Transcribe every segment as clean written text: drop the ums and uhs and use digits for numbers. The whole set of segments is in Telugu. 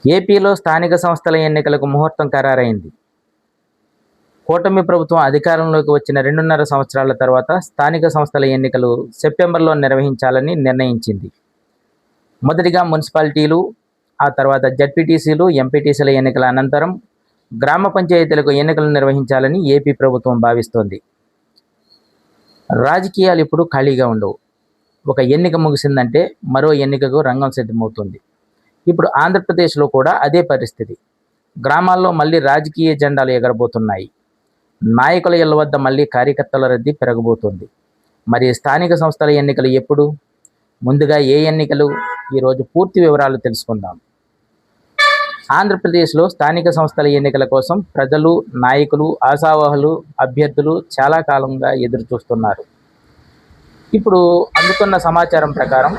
ఏపీలో స్థానిక సంస్థల ఎన్నికలకు ముహూర్తం ఖరారైంది. కూటమి ప్రభుత్వం అధికారంలోకి వచ్చిన 2.5 సంవత్సరాల తర్వాత స్థానిక సంస్థల ఎన్నికలు సెప్టెంబర్లో నిర్వహించాలని నిర్ణయించింది. మొదటిగా మున్సిపాలిటీలు, ఆ తర్వాత జడ్పీటీసీలు, ఎంపీటీసీల ఎన్నికల అనంతరం గ్రామ పంచాయతీలకు ఎన్నికలు నిర్వహించాలని ఏపీ ప్రభుత్వం భావిస్తోంది. రాజకీయాలు ఇప్పుడు ఖాళీగా ఉండవు. ఒక ఎన్నిక ముగిసిందంటే మరో ఎన్నికకు రంగం సిద్ధమవుతుంది. ఇప్పుడు ఆంధ్రప్రదేశ్లో కూడా అదే పరిస్థితి. గ్రామాల్లో మళ్ళీ రాజకీయ జెండాలు ఎగరబోతున్నాయి. నాయకుల ఇళ్ల వద్ద మళ్ళీ కార్యకర్తల రద్దీ పెరగబోతుంది. మరి స్థానిక సంస్థల ఎన్నికలు ఎప్పుడు? ముందుగా ఏ ఎన్నికలు? ఈరోజు పూర్తి వివరాలు తెలుసుకుందాం. ఆంధ్రప్రదేశ్లో స్థానిక సంస్థల ఎన్నికల కోసం ప్రజలు, నాయకులు, ఆశావాహులు, అభ్యర్థులు చాలా కాలంగా ఎదురు చూస్తున్నారు. ఇప్పుడు అందుతున్న సమాచారం ప్రకారం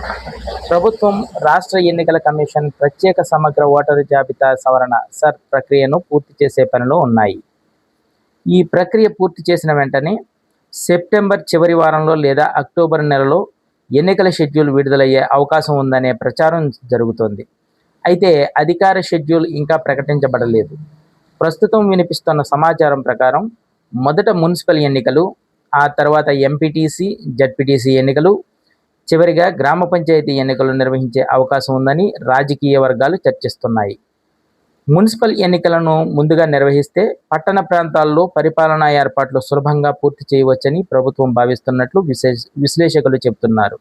ప్రభుత్వం రాష్ట్ర ఎన్నికల కమిషన్ ప్రత్యేక సమగ్ర ఓటరు జాబితా సవరణ సర్ ప్రక్రియను పూర్తి చేసే పనిలో ఉన్నాయి. ఈ ప్రక్రియ పూర్తి చేసిన వెంటనే సెప్టెంబర్ చివరి వారంలో లేదా అక్టోబర్ నెలలో ఎన్నికల షెడ్యూల్ విడుదలయ్యే అవకాశం ఉందనే ప్రచారం జరుగుతోంది. అయితే అధికార షెడ్యూల్ ఇంకా ప్రకటించబడలేదు. ప్రస్తుతం వినిపిస్తున్న సమాచారం ప్రకారం మొదట మున్సిపల్ ఎన్నికలు, ఆ తర్వాత ఎంపీటీసీ, జడ్పీటీసీ ఎన్నికలు, చివరిగా గ్రామ పంచాయతీ ఎన్నికలు నిర్వహించే అవకాశం ఉందని రాజకీయ వర్గాలు చర్చిస్తున్నాయి. మున్సిపల్ ఎన్నికలను ముందుగా నిర్వహిస్తే పట్టణ ప్రాంతాల్లో పరిపాలనా ఏర్పాట్లు సులభంగా పూర్తి చేయవచ్చని ప్రభుత్వం భావిస్తున్నట్లు విశ్లేషకులు చెబుతున్నారు.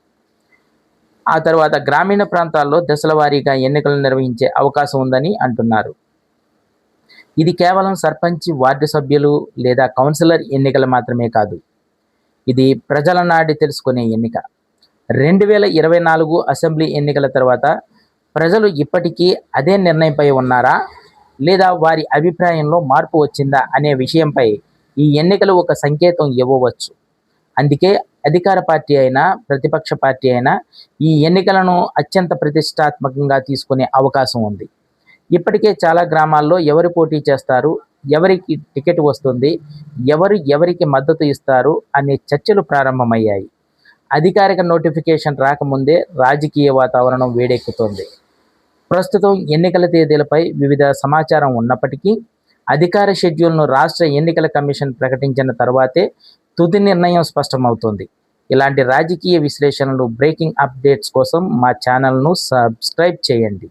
ఆ తర్వాత గ్రామీణ ప్రాంతాల్లో దశల వారీగా ఎన్నికలు నిర్వహించే అవకాశం ఉందని అంటున్నారు. ఇది కేవలం సర్పంచ్, వార్డు సభ్యులు లేదా కౌన్సిలర్ ఎన్నికలు మాత్రమే కాదు. ఇది ప్రజల నాడి తెలుసుకునే ఎన్నిక. 2024 అసెంబ్లీ ఎన్నికల తర్వాత ప్రజలు ఇప్పటికీ అదే నిర్ణయంపై ఉన్నారా, లేదా వారి అభిప్రాయంలో మార్పు వచ్చిందా అనే విషయంపై ఈ ఎన్నికలు ఒక సంకేతం ఇవ్వవచ్చు. అందుకే అధికార పార్టీ అయినా, ప్రతిపక్ష పార్టీ అయినా ఈ ఎన్నికలను అత్యంత ప్రతిష్టాత్మకంగా తీసుకునే అవకాశం ఉంది. ఇప్పటికే చాలా గ్రామాల్లో ఎవరు పోటీ చేస్తారు, ఎవరికి టికెట్ వస్తుంది, ఎవరికి మద్దతు ఇస్తారు అనే చర్చలు ప్రారంభమయ్యాయి. అధికారిక నోటిఫికేషన్ రాకముందే రాజకీయ వాతావరణం వేడెక్కుతోంది. ప్రస్తుతం ఎన్నికల తేదీలపై వివిధ సమాచారం ఉన్నప్పటికీ అధికార షెడ్యూల్ను రాష్ట్ర ఎన్నికల కమిషన్ ప్రకటించిన తర్వాతే తుది నిర్ణయం స్పష్టమవుతుంది. ఇలాంటి రాజకీయ విశ్లేషణలు, బ్రేకింగ్ అప్డేట్స్ కోసం మా ఛానల్ను సబ్స్క్రైబ్ చేయండి.